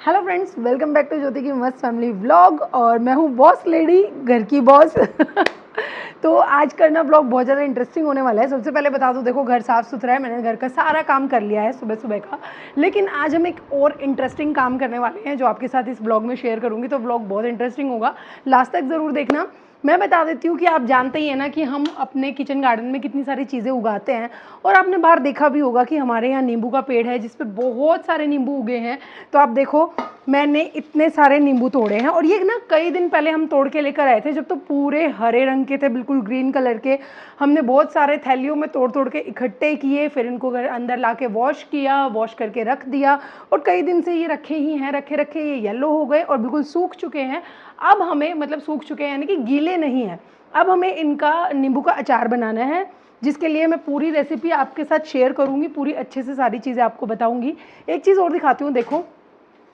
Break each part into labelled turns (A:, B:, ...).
A: Hello friends, welcome back to Jyoti की मस्त family vlog. और मैं हूँ बॉस लेडी, घर की बॉस। तो आज करना व्लॉग बहुत ज़्यादा इंटरेस्टिंग होने वाला है। सबसे पहले बता दूँ, देखो घर साफ़ सुथरा है, मैंने घर का सारा काम कर लिया है सुबह सुबह का। लेकिन आज हम एक और इंटरेस्टिंग काम करने वाले हैं जो आपके साथ इस व्लॉग में शेयर करूँगी। तो व्लॉग बहुत इंटरेस्टिंग होगा, लास्ट तक ज़रूर देखना। मैं बता देती हूँ कि आप जानते ही हैं ना कि हम अपने किचन गार्डन में कितनी सारी चीज़ें उगाते हैं। और आपने बाहर देखा भी होगा कि हमारे यहाँ नींबू का पेड़ है जिस पे बहुत सारे नींबू उगे हैं। तो आप देखो, मैंने इतने सारे नींबू तोड़े हैं। और ये ना कई दिन पहले हम तोड़ के लेकर आए थे, जब तो पूरे हरे रंग के थे, बिल्कुल ग्रीन कलर के। हमने बहुत सारे थैलियों में तोड़ तोड़ के इकट्ठे किए, फिर इनको घर अंदर ला के वॉश किया, वॉश करके रख दिया। और कई दिन से ये रखे ही हैं, रखे रखे ये येलो हो गए और बिल्कुल सूख चुके हैं। अब हमें, मतलब सूख चुके हैं यानी कि गीले नहीं हैं। अब हमें इनका नींबू का अचार बनाना है, जिसके लिए मैं पूरी रेसिपी आपके साथ शेयर करूँगी, पूरी अच्छे से सारी चीज़ें आपको बताऊँगी। एक चीज़ और दिखाती हूँ, देखो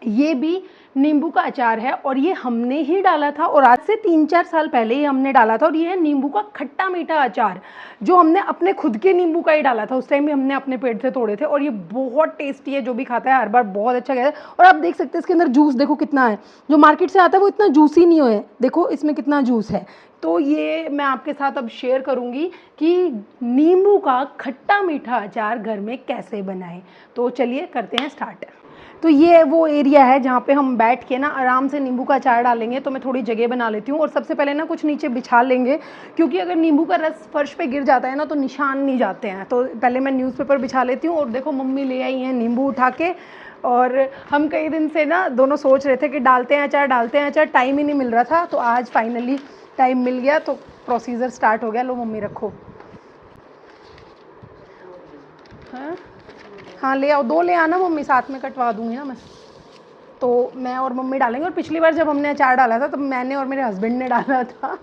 A: ये भी नींबू का अचार है और ये हमने ही डाला था, और आज से 3-4 साल पहले ही हमने डाला था। और ये है नींबू का खट्टा मीठा अचार, जो हमने अपने खुद के नींबू का ही डाला था। उस टाइम भी हमने अपने पेड़ से तोड़े थे और ये बहुत टेस्टी है। जो भी खाता है हर बार बहुत अच्छा कहता है। और आप देख सकते हैं इसके अंदर जूस देखो कितना है। जो मार्केट से आता है वो इतना जूसी नहीं है, देखो इसमें कितना जूस है। तो ये मैं आपके साथ अब शेयर करूँगी कि नींबू का खट्टा मीठा अचार घर में कैसे बनाएं। तो चलिए करते हैं स्टार्ट। तो ये वो एरिया है जहाँ पे हम बैठ के ना आराम से नींबू का अचार डालेंगे। तो मैं थोड़ी जगह बना लेती हूँ और सबसे पहले ना कुछ नीचे बिछा लेंगे, क्योंकि अगर नींबू का रस फर्श पे गिर जाता है ना तो निशान नहीं जाते हैं। तो पहले मैं न्यूज़पेपर बिछा लेती हूँ। और देखो मम्मी ले आई हैं नींबू उठा के। और हम कई दिन से ना दोनों सोच रहे थे कि डालते हैं अचार, डालते हैं अचार, टाइम ही नहीं मिल रहा था। तो आज फाइनली टाइम मिल गया, तो प्रोसीजर स्टार्ट हो गया। लो मम्मी रखो। हाँ ले आओ, 2 ले आना मम्मी, साथ में कटवा दूँगी ना मैं। तो मैं और मम्मी डालेंगे। और पिछली बार जब हमने अचार डाला था तब मैंने और मेरे हस्बैंड ने डाला था।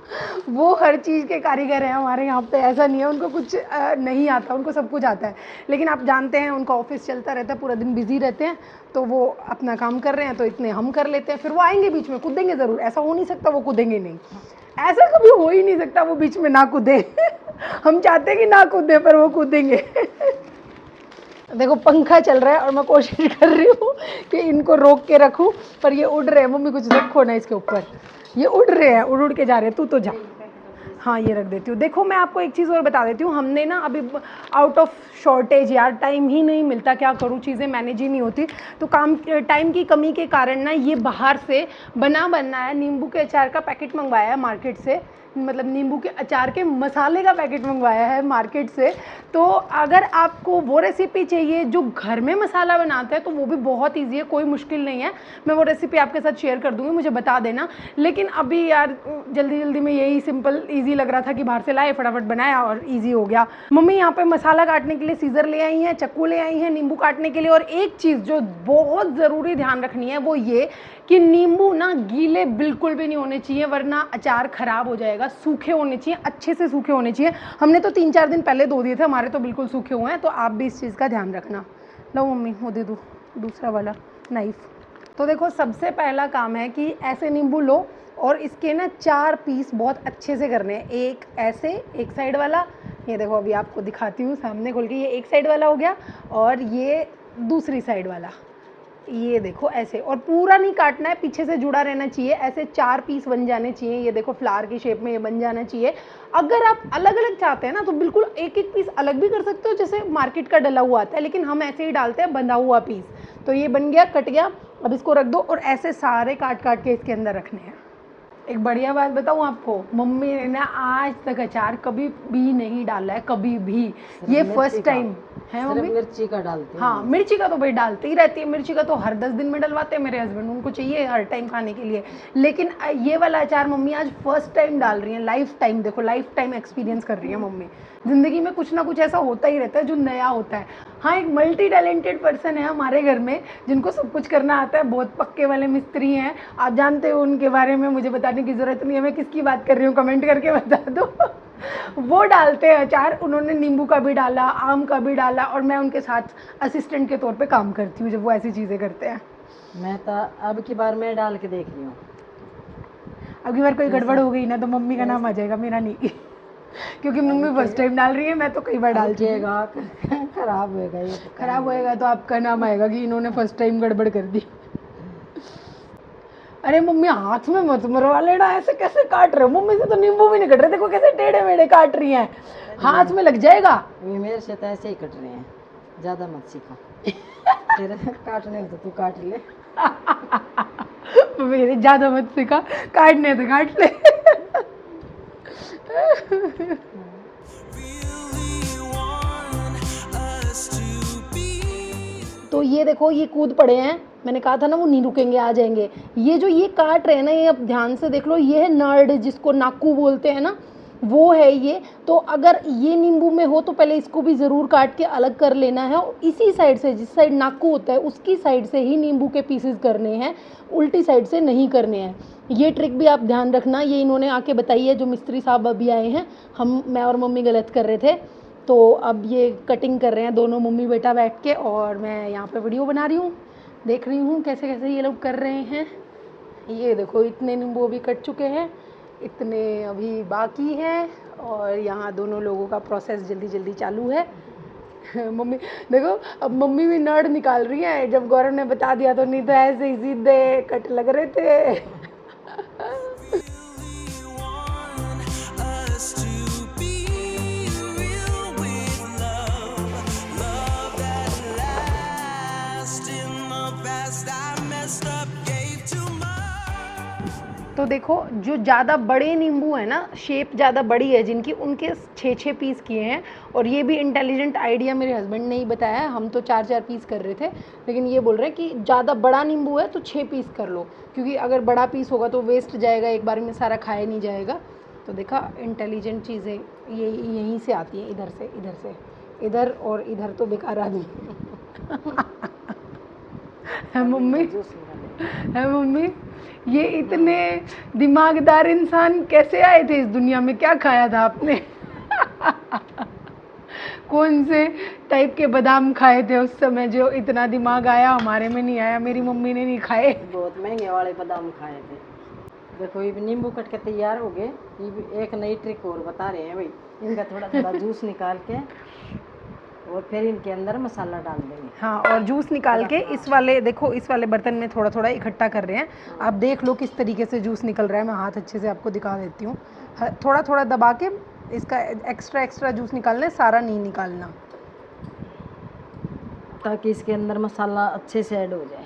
A: वो हर चीज़ के कारीगर हैं हमारे यहाँ पे, ऐसा नहीं है उनको कुछ नहीं आता, उनको सब कुछ आता है। लेकिन आप जानते हैं उनका ऑफिस चलता रहता है, पूरा दिन बिजी रहते हैं। तो वो अपना काम कर रहे हैं, तो इतने हम कर लेते हैं। फिर वो आएंगे बीच में, कूदेंगे ज़रूर, ऐसा हो नहीं सकता वो कूदेंगे नहीं, ऐसा कभी हो ही नहीं सकता वो बीच में ना कूदे। हम चाहते हैं कि ना कूदे, पर वो कूदेंगे। देखो पंखा चल रहा है और मैं कोशिश कर रही हूँ कि इनको रोक के रखूँ, पर ये उड़ रहे हैं। मम्मी कुछ रखो ना इसके ऊपर, ये उड़ रहे हैं, उड़ उड़ के जा रहे हैं। तू तो जा। हाँ ये रख देती हूँ। देखो मैं आपको एक चीज़ और बता देती हूँ, हमने ना अभी आउट ऑफ शॉर्टेज, यार टाइम ही नहीं मिलता, क्या करूँ, चीज़ें मैनेज ही नहीं होती। तो टाइम की कमी के कारण ना ये बाहर से बना है नींबू के अचार का पैकेट मंगवाया है मार्केट से, मतलब नींबू के अचार के मसाले का पैकेट मंगवाया है मार्केट से। तो अगर आपको वो रेसिपी चाहिए जो घर में मसाला बनाते हैं तो वो भी बहुत ईजी है, कोई मुश्किल नहीं है। मैं वो रेसिपी आपके साथ शेयर कर दूँगी, मुझे बता देना। लेकिन अभी यार जल्दी जल्दी में यही सिंपल ईजी लग रहा था कि बाहर से लाए, फटाफट बनाया और ईजी हो गया। मम्मी यहाँ पे मसाला काटने के लिए सीज़र ले आई हैं, चक्कू ले आई हैं नींबू काटने के लिए। और एक चीज़ जो बहुत ज़रूरी ध्यान रखनी है वो ये कि नींबू ना गीले बिल्कुल भी नहीं होने चाहिए, वरना अचार ख़राब हो जाएगा। सूखे होने चाहिए, अच्छे से सूखे होने चाहिए। हमने तो 3-4 दिन पहले धो दिए थे, हमारे तो बिल्कुल सूखे हुए हैं। तो आप भी इस चीज़ का ध्यान रखना। लो मम्मी वो दे दो दूसरा वाला नाइफ़। तो देखो सबसे पहला काम है कि ऐसे नींबू लो और इसके ना 4 पीस बहुत अच्छे से करने हैं। एक ऐसे, एक साइड वाला, ये देखो अभी आपको दिखाती हूँ सामने खोल के, ये एक साइड वाला हो गया और ये दूसरी साइड वाला, ये देखो ऐसे। और पूरा नहीं काटना है, पीछे से जुड़ा रहना चाहिए। ऐसे 4 पीस बन जाने चाहिए। ये देखो फ्लावर की शेप में ये बन जाना चाहिए। अगर आप अलग अलग चाहते हैं ना तो बिल्कुल एक एक पीस अलग भी कर सकते हो, जैसे मार्केट का डला हुआ आता है, लेकिन हम ऐसे ही डालते हैं बंधा हुआ पीस। तो ये बन गया, कट गया। अब इसको रख दो और ऐसे सारे काट काट के इसके अंदर रखने हैं। एक बढ़िया बात बताऊँ आपको, मम्मी ने ना आज तक अचार कभी भी नहीं डाला है, कभी भी। ये फर्स्ट टाइम है मम्मी।
B: मिर्ची का डालते हैं।
A: हाँ मिर्ची का तो भाई डालती ही रहती है, मिर्ची का तो हर 10 दिन में डलवाते हैं मेरे हस्बैंड, उनको चाहिए हर टाइम खाने के लिए। लेकिन ये वाला अचार मम्मी आज फर्स्ट टाइम डाल रही हैं, लाइफ टाइम। देखो लाइफ टाइम एक्सपीरियंस कर रही है मम्मी। ज़िंदगी में कुछ ना कुछ ऐसा होता ही रहता है जो नया होता है। हाँ एक मल्टी टैलेंटेड पर्सन है हमारे घर में, जिनको सब कुछ करना आता है, बहुत पक्के वाले मिस्त्री हैं। आप जानते हो उनके बारे में, मुझे बताने की ज़रूरत नहीं है। मैं किसकी बात कर रही हूँ कमेंट करके बता दो। वो डालते हैं अचार, उन्होंने नींबू का भी डाला, आम का भी डाला, और मैं उनके साथ असिस्टेंट के तौर पे काम करती हूँ जब वो ऐसी चीज़ें करते हैं।
B: मैं तो अब की बार मैं डाल के देख रही हूँ।
A: अब की बार कोई गड़बड़ हो गई ना तो मम्मी का नाम आ जाएगा, मेरा नहीं। क्योंकि मम्मी फर्स्ट टाइम डाल रही है, मैं तो कई बार डाल
B: जाएगा। खराब होएगा, ये
A: खराब होएगा तो आपका नाम आएगा कि इन्होंने फर्स्ट टाइम गड़बड़ कर दी। अरे मम्मी हाथ में मत मरवा लेना, ऐसे कैसे काट रहे हो? मम्मी से तो नींबू भी नहीं कट रहे, देखो कैसे टेढ़े मेढ़े काट रही हैं, हाथ में लग जाएगा।
B: ये मेरे से तो ऐसे ही कट रहे हैं, ज़्यादा मत सीखा। तेरे काटने तो तू काट ले।
A: मेरे ज्यादा मत सिखा, काटने तो काट ले। तो ये देखो ये कूद पड़े हैं, मैंने कहा था ना वो नहीं रुकेंगे, आ जाएंगे। ये जो ये काट रहे हैं ना, ये अब ध्यान से देख लो, ये है नर्ड जिसको नाकू बोलते हैं ना, वो है ये। तो अगर ये नींबू में हो तो पहले इसको भी ज़रूर काट के अलग कर लेना है, और इसी साइड से, जिस साइड नाकू होता है उसकी साइड से ही नींबू के पीसेस करने हैं, उल्टी साइड से नहीं करने हैं। ये ट्रिक भी आप ध्यान रखना, ये इन्होंने आके बताई है जो मिस्त्री साहब अभी आए हैं। मैं और मम्मी गलत कर रहे थे, तो अब ये कटिंग कर रहे हैं दोनों मम्मी बेटा बैठ के, और मैं यहाँ पे वीडियो बना रही हूँ, देख रही हूँ कैसे कैसे ये लोग कर रहे हैं। ये देखो इतने नींबू अभी कट चुके हैं, इतने अभी बाकी हैं, और यहाँ दोनों लोगों का प्रोसेस जल्दी जल्दी चालू है। मम्मी देखो, अब मम्मी भी नर्ड निकाल रही है, जब गौरव ने बता दिया तो, नहीं तो ऐसे ही सीधे कट लग रहे थे। तो देखो जो ज़्यादा बड़े नींबू हैं ना, शेप ज़्यादा बड़ी है जिनकी, उनके 6-6 पीस किए हैं। और ये भी इंटेलिजेंट आइडिया मेरे हस्बैंड ने ही बताया, हम तो 4-4 पीस कर रहे थे, लेकिन ये बोल रहे हैं कि ज़्यादा बड़ा नींबू है तो 6 पीस कर लो, क्योंकि अगर बड़ा पीस होगा तो वेस्ट जाएगा, एक बार में सारा खाया नहीं जाएगा। तो देखा इंटेलिजेंट चीज़ें ये यहीं से आती हैं, इधर से, इधर से, इधर और इधर तो बेकार आदमी। है मम्मी, है मम्मी, ये इतने दिमागदार इंसान कैसे आए थे इस दुनिया में? क्या खाया था आपने? कौन से टाइप के बादाम खाए थे उस समय जो इतना दिमाग आया? हमारे में नहीं आया, मेरी मम्मी ने नहीं खाए।
B: बहुत महंगे वाले बादाम खाए थे। देखो ये भी नींबू कट के तैयार हो गए। ये भी एक नई ट्रिक और बता रहे हैं भाई, इनका थोड़ा थोड़ा जूस निकाल के और फिर इनके अंदर मसाला डाल देंगे।
A: हाँ, और जूस निकाल के इस वाले, देखो इस वाले बर्तन में थोड़ा थोड़ा इकट्ठा कर रहे हैं। आप देख लो किस तरीके से जूस निकल रहा है, मैं हाथ अच्छे से आपको दिखा देती हूँ। थोड़ा थोड़ा दबा के इसका एक्स्ट्रा जूस निकालना है, सारा नहीं निकालना,
B: ताकि इसके अंदर मसाला अच्छे से ऐड हो जाए।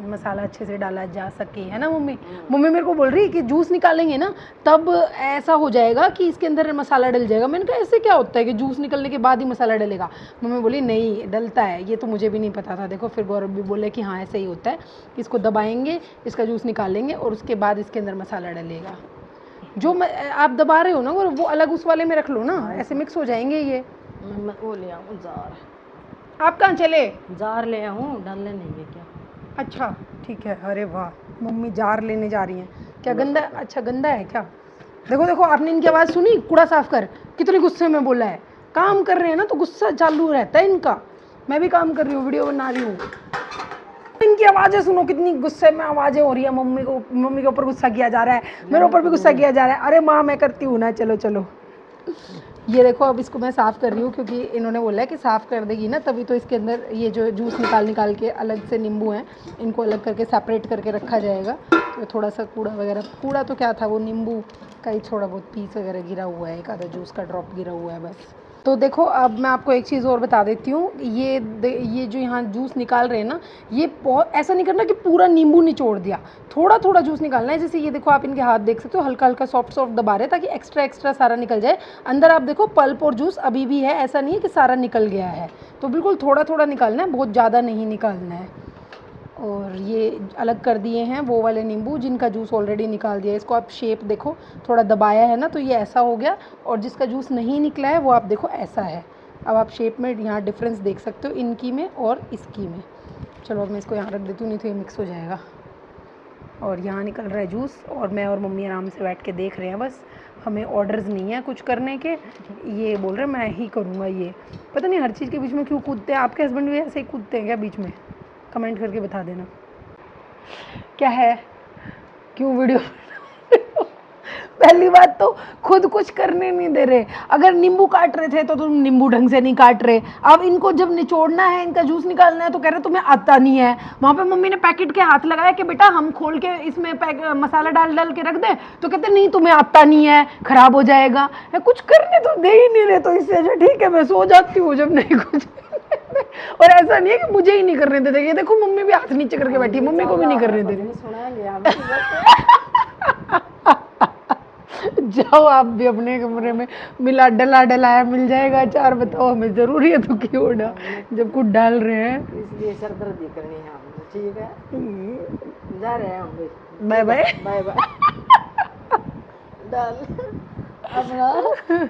A: मसाला अच्छे से डाला जा सके, है ना मम्मी? मम्मी मेरे को बोल रही है कि जूस निकालेंगे ना तब ऐसा हो जाएगा कि इसके अंदर मसाला डल जाएगा। मैंने कहा ऐसे क्या होता है कि जूस निकलने के बाद ही मसाला डलेगा? मम्मी बोली नहीं डलता है, ये तो मुझे भी नहीं पता था। देखो फिर गौरव भी बोले कि हाँ ऐसे ही होता है, इसको दबाएंगे, इसका जूस निकालेंगे और उसके बाद इसके अंदर मसाला डलेगा। जो आप दबा रहे हो ना गौरव, वो अलग उस वाले में रख लो ना, ऐसे मिक्स हो जाएंगे ये।
B: मैं वो ले आऊँ जार।
A: आप कहाँ चले?
B: जार ले आऊँ, डालने नहीं है क्या?
A: अच्छा ठीक है। अरे वाह, मम्मी जार लेने जा रही हैं क्या? गंदा? अच्छा गंदा है क्या? देखो देखो, आपने इनकी आवाज़ सुनी? कूड़ा साफ कर, कितने गुस्से में बोला है। काम कर रहे हैं ना तो गुस्सा चालू रहता है इनका। मैं भी काम कर रही हूँ, वीडियो बना रही हूँ, इनकी आवाज़ें सुनो, कितनी गुस्से में आवाज़ें हो रही है। मम्मी के ऊपर गुस्सा किया जा रहा है, मेरे ऊपर भी गुस्सा किया जा रहा है। अरे माँ मैं करती हूँ ना, चलो चलो। ये देखो अब इसको मैं साफ़ कर रही हूँ, क्योंकि इन्होंने बोला है कि साफ़ कर देगी ना तभी तो इसके अंदर ये जो जूस निकाल के अलग से नींबू हैं इनको अलग करके सेपरेट करके रखा जाएगा। तो थोड़ा सा कूड़ा वगैरह, कूड़ा तो क्या था, वो नींबू का ही थोड़ा बहुत पीस वगैरह गिरा हुआ है, एक आधा जूस का ड्रॉप गिरा हुआ है बस। तो देखो अब मैं आपको एक चीज़ और बता देती हूँ, ये जो यहाँ जूस निकाल रहे हैं ना, ये बहुत ऐसा नहीं करना कि पूरा नींबू निचोड़ दिया, थोड़ा थोड़ा जूस निकालना है। जैसे ये देखो आप इनके हाथ देख सकते हो, हल्का हल्का सॉफ्ट दबा रहे हैं ताकि एक्स्ट्रा सारा निकल जाए। अंदर आप देखो पल्प और जूस अभी भी है, ऐसा नहीं है कि सारा निकल गया है। तो बिल्कुल थोड़ा थोड़ा निकालना है, बहुत ज़्यादा नहीं निकालना है। और ये अलग कर दिए हैं वो वाले नींबू जिनका जूस ऑलरेडी निकाल दिया है। इसको आप शेप देखो, थोड़ा दबाया है ना तो ये ऐसा हो गया, और जिसका जूस नहीं निकला है वो आप देखो ऐसा है। अब आप शेप में यहाँ डिफरेंस देख सकते हो इनकी में और इसकी में। चलो अब मैं इसको यहाँ रख देती हूँ, नहीं तो ये मिक्स हो जाएगा। और यहाँ निकल रहा है जूस, और मैं और मम्मी आराम से बैठ के देख रहे हैं बस। हमें ऑर्डर्स नहीं है कुछ करने के, ये बोल रहे हैं मैं ही करूँगा। ये पता नहीं हर चीज़ के बीच में क्यों कूदते हैं। आपके हस्बैंड भी ऐसे ही कूदते हैं क्या बीच में? कमेंट करके बता देना। क्या है, क्यों वीडियो पहली बात तो खुद कुछ करने नहीं दे रहे, अगर नींबू काट रहे थे तो तुम नींबू ढंग से नहीं काट रहे, अब इनको जब निचोड़ना है, इनका जूस निकालना है तो कह रहे तुम्हें आता नहीं है। वहाँ पे मम्मी ने पैकेट के हाथ लगाया कि बेटा हम खोल के इसमें मसाला डाल डाल के रख दें, तो कहते नहीं तुम्हें आता नहीं है, खराब हो जाएगा, कुछ करने तो दे ही नहीं रहे। तो इससे अच्छा ठीक है मैं सो जाती हूँ जब नहीं कुछ और ऐसा नहीं है कि मुझे ही नहीं करने देते, ये देखो मम्मी भी हाथ नीचे करके बैठी है, मम्मी को भी नहीं करने दे रही।
B: सुनाएंगे हम।
A: जाओ आप भी अपने कमरे में, मिला डला डलाया मिल जाएगा अचार, बताओ हमें जरूरी है तो क्यों ना, जब कुछ डाल रहे हैं
B: इसलिए सरदर्दी करनी है हमने, ठीक है जा रहे हैं हम भी,
A: बाय बाय
B: बाय बाय। डाल अपना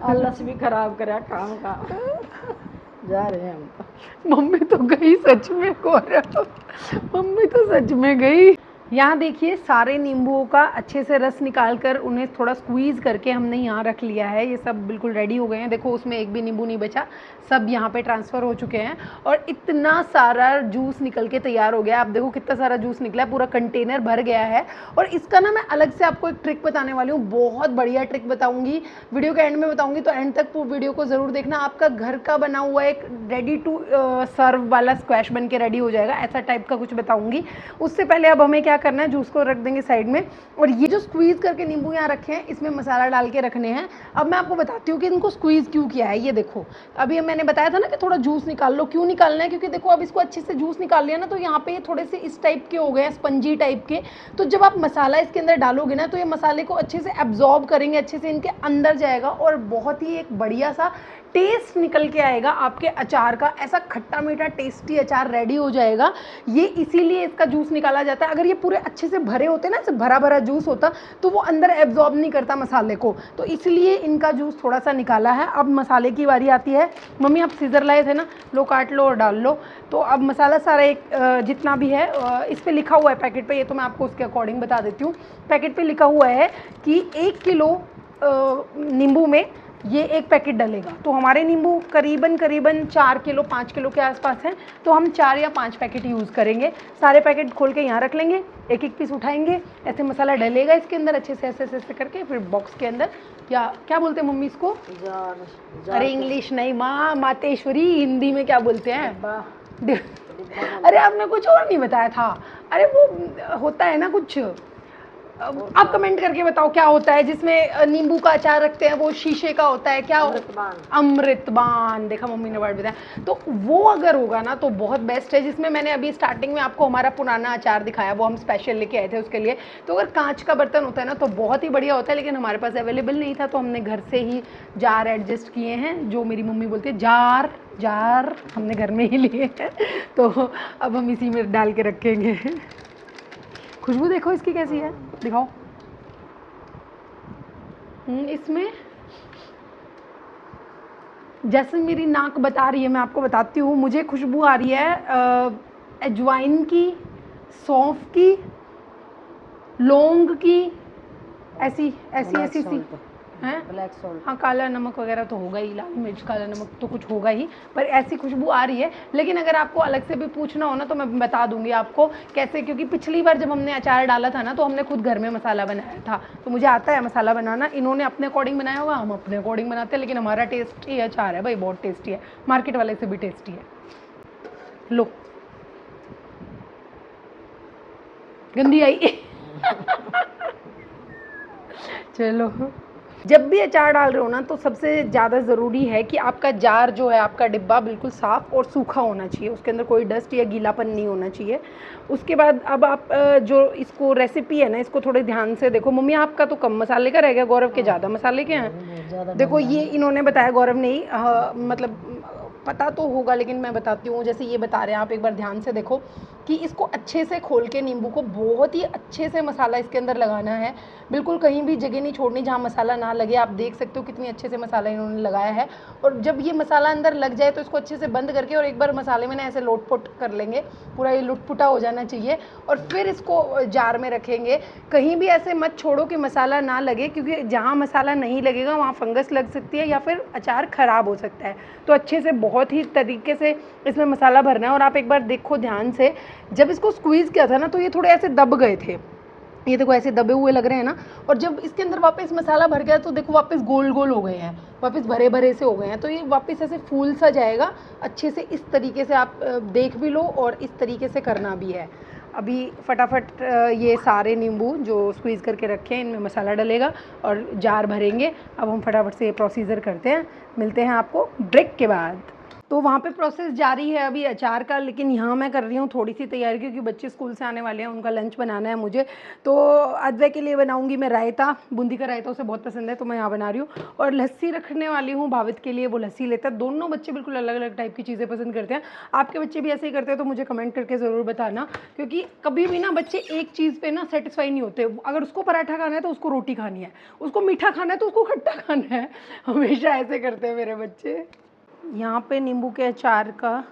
B: आलस भी खराब करा काम का, जा रहे हैं हम तो।
A: मम्मी तो गई सच में, गौरव मम्मी तो सच में गई। यहाँ देखिए सारे नींबुओं का अच्छे से रस निकाल कर उन्हें थोड़ा स्क्वीज़ करके हमने यहाँ रख लिया है। ये सब बिल्कुल रेडी हो गए हैं, देखो उसमें एक भी नींबू नहीं बचा, सब यहाँ पे ट्रांसफ़र हो चुके हैं और इतना सारा जूस निकल के तैयार हो गया। आप देखो कितना सारा जूस निकला है, पूरा कंटेनर भर गया है। और इसका ना मैं अलग से आपको एक ट्रिक बताने वाली हूँ, बहुत बढ़िया ट्रिक बताऊँगी, वीडियो के एंड में बताऊँगी, तो एंड तक वीडियो को ज़रूर देखना। आपका घर का बना हुआ एक रेडी टू सर्व वाला स्क्वैश बन के रेडी हो जाएगा, ऐसा टाइप का कुछ बताऊँगी। उससे पहले अब हमें क्या करना है, जूस को रख देंगे साइड में, और ये जो स्क्वीज़ करके नींबू यहाँ रखे हैं इसमें मसाला डाल के रखने हैं। अब मैं आपको बताती हूँ कि इनको स्क्वीज़ क्यों किया है। ये देखो अभी मैंने बताया था ना कि थोड़ा जूस निकाल लो, क्यों निकालना है, क्योंकि देखो अब इसको अच्छे से जूस निकाल लिया ना तो यहाँ पे ये थोड़े से इस टाइप के हो गए हैं, स्पंजी टाइप के। तो जब आप मसाला इसके अंदर डालोगे ना तो ये मसाले को अच्छे से एब्जॉर्ब करेंगे, अच्छे से इनके अंदर जाएगा और बहुत ही एक बढ़िया सा टेस्ट निकल के आएगा आपके अचार का। ऐसा खट्टा मीठा टेस्टी अचार रेडी हो जाएगा। ये इसीलिए इसका जूस निकाला जाता है। अगर ये पूरे अच्छे से भरे होते ना, ऐसे भरा भरा जूस होता तो वो अंदर एब्जॉर्ब नहीं करता मसाले को, तो इसलिए इनका जूस थोड़ा सा निकाला है। अब मसाले की बारी आती है। मम्मी आप सीजर लाए थे ना, लो काट लो और डाल लो। तो अब मसाला सारा एक जितना भी है, इस पर लिखा हुआ है पैकेट पे, ये तो मैं आपको उसके अकॉर्डिंग बता देती हूँ। पैकेट पे लिखा हुआ है कि 1 किलो नींबू में ये एक पैकेट डलेगा। तो हमारे नींबू करीबन 4 किलो 5 किलो के आसपास हैं, तो हम 4 या 5 पैकेट यूज़ करेंगे। सारे पैकेट खोल के यहाँ रख लेंगे, एक एक पीस उठाएंगे, ऐसे मसाला डलेगा इसके अंदर अच्छे से, ऐसे ऐसे करके फिर बॉक्स के अंदर, या क्या बोलते हैं मम्मी इसको,
B: जार
A: अरे इंग्लिश नहीं माँ, मातेश्वरी, हिंदी में क्या बोलते हैं, अरे आपने कुछ और नहीं बताया था, अरे वो होता है ना कुछ, आप कमेंट करके बताओ क्या होता है जिसमें नींबू का अचार रखते हैं, वो शीशे का होता है, क्या अमृतबान। देखा मम्मी ने वर्ड बताया, तो वो अगर होगा ना तो बहुत बेस्ट है। जिसमें मैंने अभी स्टार्टिंग में आपको हमारा पुराना अचार दिखाया, वो हम स्पेशल लेके आए थे उसके लिए। तो अगर कांच का बर्तन होता है ना तो बहुत ही बढ़िया होता है, लेकिन हमारे पास अवेलेबल नहीं था तो हमने घर से ही जार एडजस्ट किए हैं, जो मेरी मम्मी बोलती है जार हमने घर में ही लिए हैं। तो अब हम इसी में डाल के रखेंगे। खुशबू देखो इसकी कैसी है, दिखाओ। इसमें जैसे मेरी नाक बता रही है, मैं आपको बताती हूँ, मुझे खुशबू आ रही है अजवाइन की, सौंफ की, लौंग की, ऐसी सी हैं,
B: ब्लैक सॉल्ट,
A: हाँ काला नमक वगैरह तो होगा ही, लाल मिर्च काला नमक तो कुछ होगा ही, पर ऐसी खुशबू आ रही है। लेकिन अगर आपको अलग से भी पूछना हो ना तो मैं बता दूंगी आपको कैसे, क्योंकि पिछली बार जब हमने अचार डाला था ना तो हमने खुद घर में मसाला बनाया था, तो मुझे आता है मसाला बनाना। इन्होंने अपने अकॉर्डिंग बनाया होगा, हम अपने अकॉर्डिंग बनाते हैं, लेकिन हमारा टेस्टी अचार है भाई, बहुत टेस्टी है, मार्केट वाले से भी टेस्टी है। लो गंदी आई चलो, जब भी अचार डाल रहे हो ना तो सबसे ज़्यादा ज़रूरी है कि आपका जार जो है, आपका डिब्बा बिल्कुल साफ़ और सूखा होना चाहिए, उसके अंदर कोई डस्ट या गीलापन नहीं होना चाहिए। उसके बाद अब आप जो इसको रेसिपी है ना, इसको थोड़े ध्यान से देखो। मम्मी आपका तो कम मसाले का रह गया, गौरव के ज़्यादा मसाले के हैं। देखो ये इन्होंने बताया, गौरव ने ही, मतलब पता तो होगा लेकिन मैं बताती हूँ, जैसे ये बता रहे हैं, आप एक बार ध्यान से देखो कि इसको अच्छे से खोल के नींबू को बहुत ही अच्छे से मसाला इसके अंदर लगाना है, बिल्कुल कहीं भी जगह नहीं छोड़नी जहाँ मसाला ना लगे। आप देख सकते हो कितनी अच्छे से मसाला इन्होंने लगाया है। और जब ये मसाला अंदर लग जाए तो इसको अच्छे से बंद करके और एक बार मसाले में ना ऐसे लोटपुट कर लेंगे, पूरा ये लुटपुटा हो जाना चाहिए, और फिर इसको जार में रखेंगे। कहीं भी ऐसे मत छोड़ो कि मसाला ना लगे, क्योंकि जहाँ मसाला नहीं लगेगा वहाँ फंगस लग सकती है या फिर अचार ख़राब हो सकता है। तो अच्छे से बहुत ही तरीके से इसमें मसाला भरना है। और आप एक बार देखो ध्यान से, जब इसको स्क्वीज़ किया था ना तो ये थोड़े ऐसे दब गए थे, ये देखो ऐसे दबे हुए लग रहे हैं ना, और जब इसके अंदर वापस मसाला भर गया तो देखो वापस गोल गोल हो गए हैं, वापस भरे भरे से हो गए हैं। तो ये वापस ऐसे फूल सा जाएगा अच्छे से। इस तरीके से आप देख भी लो और इस तरीके से करना भी है। अभी फटाफट ये सारे नींबू जो स्क्वीज़ करके रखे हैं इनमें मसाला डलेगा और जार भरेंगे। अब हम फटाफट से ये प्रोसीजर करते हैं, मिलते हैं आपको ब्रेक के बाद। तो वहाँ पे प्रोसेस जारी है अभी अचार का, लेकिन यहाँ मैं कर रही हूँ थोड़ी सी तैयारी, क्योंकि बच्चे स्कूल से आने वाले हैं, उनका लंच बनाना है मुझे। तो अजय के लिए बनाऊँगी मैं रायता, बूंदी का रायता उसे बहुत पसंद है, तो मैं यहाँ बना रही हूँ। और लस्सी रखने वाली हूँ भावित के लिए, वो लस्सी लेता है। दोनों बच्चे बिल्कुल अलग अलग टाइप की चीज़ें पसंद करते हैं। आपके बच्चे भी ऐसे ही करते हैं तो मुझे कमेंट करके ज़रूर बताना, क्योंकि कभी भी ना बच्चे एक चीज़ पर ना सेटिस्फाई नहीं होते। अगर उसको पराठा खाना है तो उसको रोटी खानी है, उसको मीठा खाना है तो उसको खट्टा खाना है, हमेशा ऐसे करते हैं मेरे बच्चे। यहाँ पे नींबू के अचार का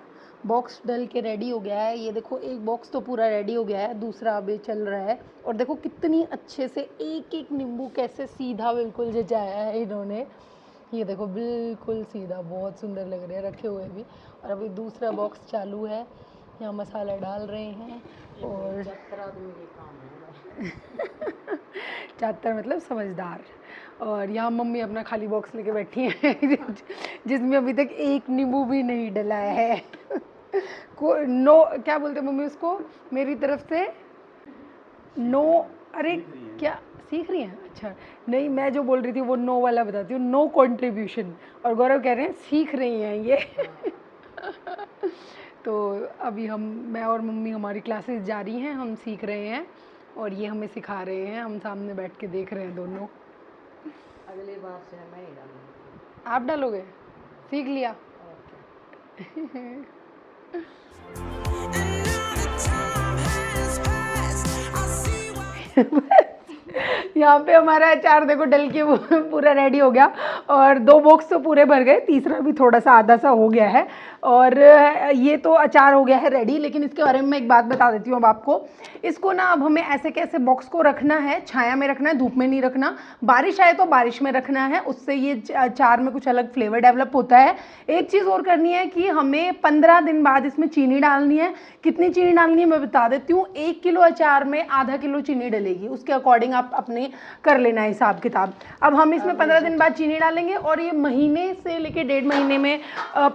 A: बॉक्स डल के रेडी हो गया है। ये देखो एक बॉक्स तो पूरा रेडी हो गया है, दूसरा अभी चल रहा है। और देखो कितनी अच्छे से एक एक नींबू कैसे सीधा बिल्कुल जजाया है इन्होंने। ये देखो बिल्कुल सीधा, बहुत सुंदर लग रहे हैं रखे हुए भी। और अभी दूसरा बॉक्स चालू है, यहाँ मसाला डाल रहे हैं। और
B: 74 आदमी के काम है।
A: 74 मतलब समझदार। और यहाँ मम्मी अपना खाली बॉक्स लेके बैठी हैं जिसमें अभी तक एक नींबू भी नहीं डला है को नो, क्या बोलते हैं मम्मी उसको मेरी तरफ से? नो, अरे क्या सीख रही हैं? अच्छा नहीं, मैं जो बोल रही थी वो नो वाला बताती हूँ, नो कंट्रीब्यूशन। और गौरव कह रहे हैं सीख रही हैं ये तो अभी मैं और मम्मी, हमारी क्लासेस जारी हैं, हम सीख रहे हैं और ये हमें सिखा रहे हैं, हम सामने बैठ के देख रहे हैं दोनों।
B: अगली बार से मैं ही डालूंगी।
A: आप डालोगे? सीख लिया? यहाँ पे हमारा अचार देखो डल के पूरा रेडी हो गया, और 2 बॉक्स तो पूरे भर गए, तीसरा भी थोड़ा सा आधा सा हो गया है। और ये तो अचार हो गया है रेडी। लेकिन इसके बारे में मैं एक बात बता देती हूँ अब आपको। इसको ना अब हमें ऐसे कैसे बॉक्स को रखना है, छाया में रखना है, धूप में नहीं रखना। बारिश आए तो बारिश में रखना है, उससे ये अचार में कुछ अलग फ्लेवर डेवलप होता है। एक चीज़ और करनी है कि हमें 15 दिन बाद इसमें चीनी डालनी है। कितनी चीनी डालनी है मैं बता देती हूँ। 1 किलो अचार में आधा किलो चीनी डलेगी, उसके अकॉर्डिंग आप अपने कर लेना हिसाब किताब। अब हम इसमें 15 दिन बाद चीनी डालेंगे और ये महीने से लेके 1.5 महीने में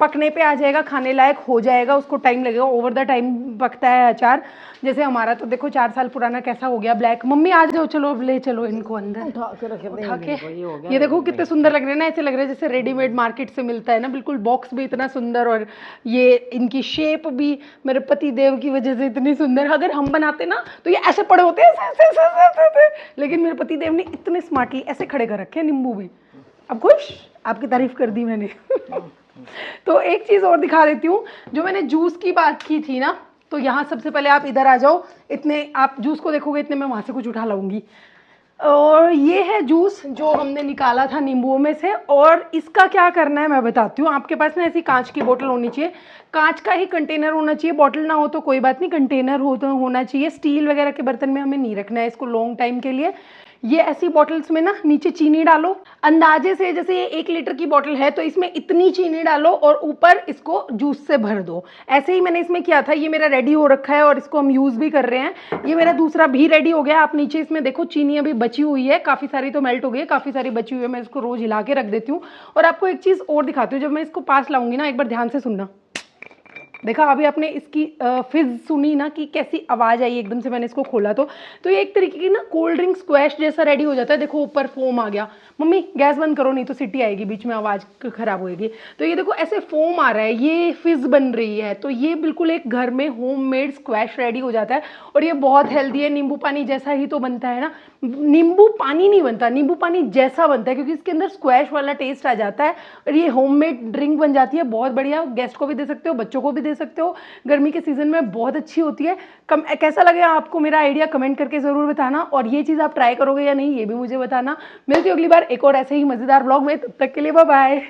A: पकने पे आ जाएगा, खाने लायक हो जाएगा। उसको टाइम लगेगा, ओवर द टाइम पकता है अचार। जैसे हमारा तो देखो 4 साल पुराना कैसा हो गया ब्लैक। मम्मी आ जाओ, चलो अब ले चलो इनको अंदर,
B: उठा के रख
A: उठा
B: देंगे,
A: के। ये देखो कितने सुंदर लग रहे हैं ना, ऐसे लग रहा है जैसे रेडीमेड मार्केट से मिलता है ना, बिल्कुल बॉक्स भी इतना सुंदर, और ये इनकी शेप भी मेरे पति देव की वजह से इतनी सुंदर। अगर हम बनाते ना तो ये ऐसे पड़े होते हैं ऐसे, लेकिन मेरे पति देव ने इतने स्मार्टली ऐसे खड़े कर रखे हैं नींबू भी। अब खुश? आपकी तारीफ कर दी मैंने तो एक चीज़ और दिखा देती हूँ, जो मैंने जूस की बात की थी ना, तो यहाँ सबसे पहले आप इधर आ जाओ। इतने आप जूस को देखोगे, इतने मैं वहाँ से कुछ उठा लाऊंगी। और ये है जूस जो हमने निकाला था नींबुओं में से। और इसका क्या करना है मैं बताती हूँ। आपके पास ना ऐसी कांच की बोतल होनी चाहिए, कांच का ही कंटेनर होना चाहिए। बॉटल ना हो तो कोई बात नहीं, कंटेनर हो तो होना चाहिए। स्टील वगैरह के बर्तन में हमें नहीं रखना है इसको लॉन्ग टाइम के लिए। ये ऐसी बॉटल्स में ना नीचे चीनी डालो अंदाजे से, जैसे ये 1 लीटर की बॉटल है तो इसमें इतनी चीनी डालो और ऊपर इसको जूस से भर दो। ऐसे ही मैंने इसमें किया था। ये मेरा रेडी हो रखा है और इसको हम यूज़ भी कर रहे हैं। ये मेरा दूसरा भी रेडी हो गया। आप नीचे इसमें देखो चीनी अभी बची हुई है, काफ़ी सारी तो मेल्ट हो गई है, काफ़ी सारी बची हुई है। मैं इसको रोज़ हिला के रख देती हूँ। और आपको एक चीज़ और दिखाती हूँ, जब मैं इसको पास लाऊंगी ना, एक बार ध्यान से सुनना। देखा अभी आपने इसकी फिज सुनी ना कि कैसी आवाज़ आई एकदम से, मैंने इसको खोला तो ये एक तरीके की ना कोल्ड ड्रिंक स्क्वैश जैसा रेडी हो जाता है। देखो ऊपर फोम आ गया। मम्मी गैस बंद करो नहीं तो सीटी आएगी, बीच में आवाज़ ख़राब होएगी। तो ये देखो ऐसे फोम आ रहा है, ये फिज बन रही है। तो ये बिल्कुल एक घर में होममेड स्क्वैश रेडी हो जाता है और ये बहुत हेल्दी है। नींबू पानी जैसा ही तो बनता है ना, नींबू पानी नहीं बनता, नींबू पानी जैसा बनता है, क्योंकि इसके अंदर स्क्वैश वाला टेस्ट आ जाता है और ये होममेड ड्रिंक बन जाती है। बहुत बढ़िया, गेस्ट को भी दे सकते हो, बच्चों को भी दे सकते हो। गर्मी के सीजन में बहुत अच्छी होती है। कैसा लगा आपको मेरा आइडिया, कमेंट करके ज़रूर बताना। और ये चीज़ आप ट्राई करोगे या नहीं ये भी मुझे बताना। मिलती हूँ अगली बार एक और ऐसे ही मज़ेदार व्लॉग में। तब तक के लिए बाय बाय।